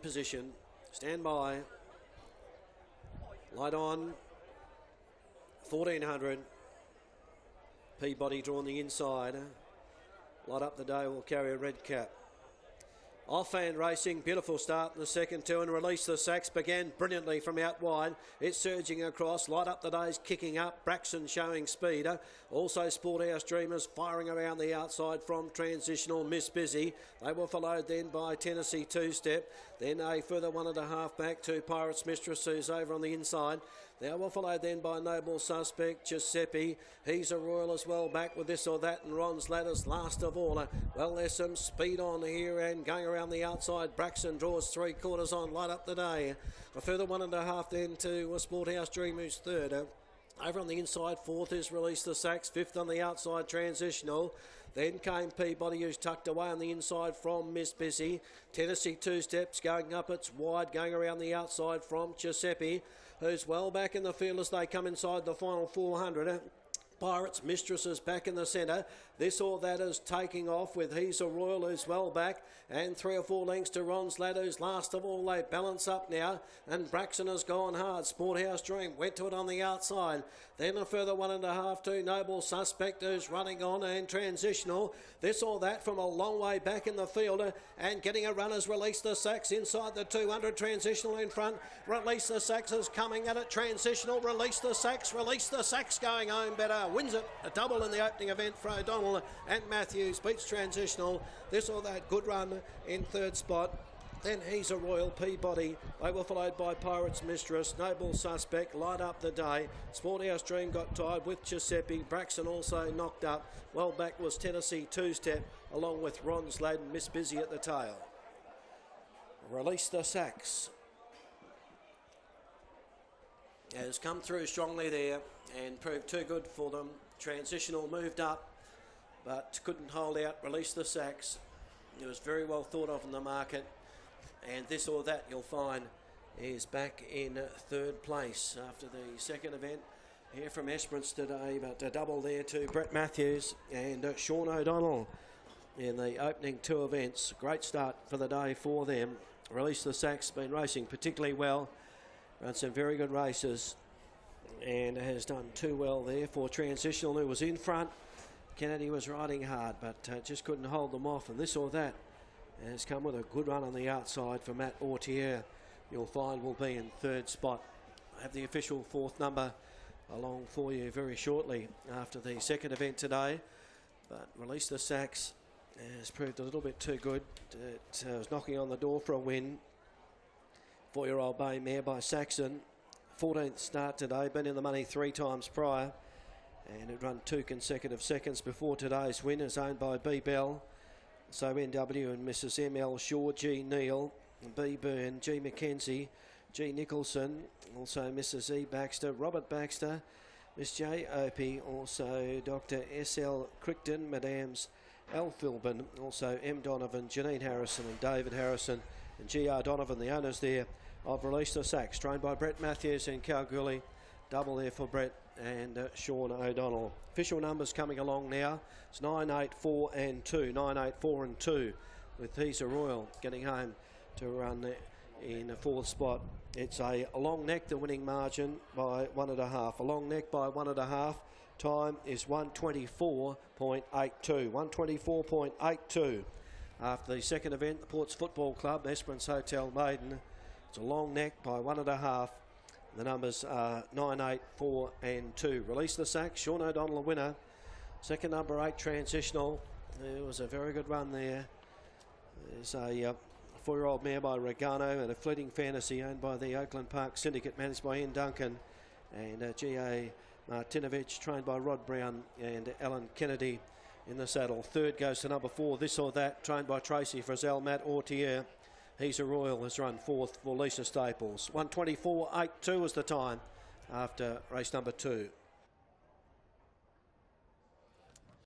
position. Stand by. Light on. 1400. Peabody drawn the inside. Light Up the Day will carry a red cap. Off-hand racing, beautiful start in the second two, and Release the Sacks began brilliantly from out wide. It's surging across. Light Up the Day's kicking up. Braxton showing speed. Also Sporthouse Dreamers firing around the outside from Transitional Miss Busy. They were followed then by Tennessee Two-Step. Then a further 1.5 back to Pirates Mistress, who's over on the inside. They were followed then by Noble Suspect, Giuseppe. He's a Royal as well, back with This or That, and Ron's Ladders last of all. Well, there's some speed on here and going around the outside. Braxton draws 3/4 on Light Up the Day. A further 1.5 then to Sporthouse Dream, who's third. Over on the inside, fourth is Release the Sacks. Fifth on the outside, Transitional. Then came Peabody, who's tucked away on the inside from Miss Busy. Tennessee Two-Steps going up, it's wide, going around the outside from Giuseppe, who's well back in the field as they come inside the final 400. Pirates Mistresses back in the centre. This or That is taking off with He's a Royal, who's well back, and 3 or 4 lengths to Ron's Lad, who's last of all. They balance up now, and Braxton has gone hard. Sporthouse Dream went to it on the outside. Then a further 1.5 to Noble Suspect, who's running on, and Transitional. This or That from a long way back in the field, and getting a run has Release the Sacks inside the 200. Transitional in front. Release the Sacks is coming at it. Transitional. Release the Sacks going home better. Wins it, a double in the opening event for O'Donnell, and Matthews beats Transitional. This or That, good run in third spot. Then He's a Royal, Peabody. They were followed by Pirates Mistress, Noble Suspect, Light Up the Day. Sporthouse Dream got tied with Giuseppe. Braxton also knocked up. Well back was Tennessee Two-Step, along with Ron's Lad and Miss Busy at the tail. Release the Sacks has come through strongly there and proved too good for them. Transitional moved up but couldn't hold out. Release the Sacks. It was very well thought of in the market, and This or That, you'll find, is back in third place after the second event here from Esperance today, but a double there to Brett Matthews and Sean O'Donnell in the opening two events. Great start for the day for them. Release the Sacks been racing particularly well. Run some very good races and has done too well there for Transitional, who was in front. Kennedy was riding hard, but just couldn't hold them off. And This or That has come with a good run on the outside for Matt Ortier. You'll find will be in third spot. I have the official fourth number along for you very shortly after the second event today. But Release the Sacks has proved a little bit too good. It was knocking on the door for a win. 4-year-old bay mare by Saxon. 14th start today, been in the money 3 times prior, and it run 2 consecutive seconds before today's win. Is owned by B. Bell, so NW and Mrs. M.L. Shaw, G. Neal, B. Byrne, G. Mackenzie, G. Nicholson, also Mrs. E. Baxter, Robert Baxter, Miss J. Opie, also Dr. S.L. Crichton, Madams L. Philbin, also M. Donovan, Janine Harrison and David Harrison, and G.R. Donovan, the owners there of Release the Sacks, trained by Brett Matthews in Kalgoorlie. Double there for Brett and Sean O'Donnell. Official numbers coming along now. It's 9, 8, 4 and 2. 9, 8, 4 and 2 with He's a Royal getting home to run in the fourth spot. It's a long neck, the winning margin by 1.5. A long neck by 1.5. Time is 1:24.82. 1:24.82. After the second event, the Ports Football Club, Esperance Hotel Maiden. It's a long neck by 1.5. The numbers are 9, 8, 4 and 2. Release the Sack, Sean O'Donnell a winner. Second number 8, Transitional. There was a very good run there. There's a 4-year-old mare by Regano and a Fleeting Fantasy owned by the Oakland Park Syndicate, managed by Ian Duncan, and G.A. Martinovich, trained by Rod Brown and Alan Kennedy in the saddle. Third goes to number 4, This or That, trained by Tracy Frizzell, Matt Ortier. He's a Royal has run fourth for Lisa Staples. 1:24.82 is the time after race number 2.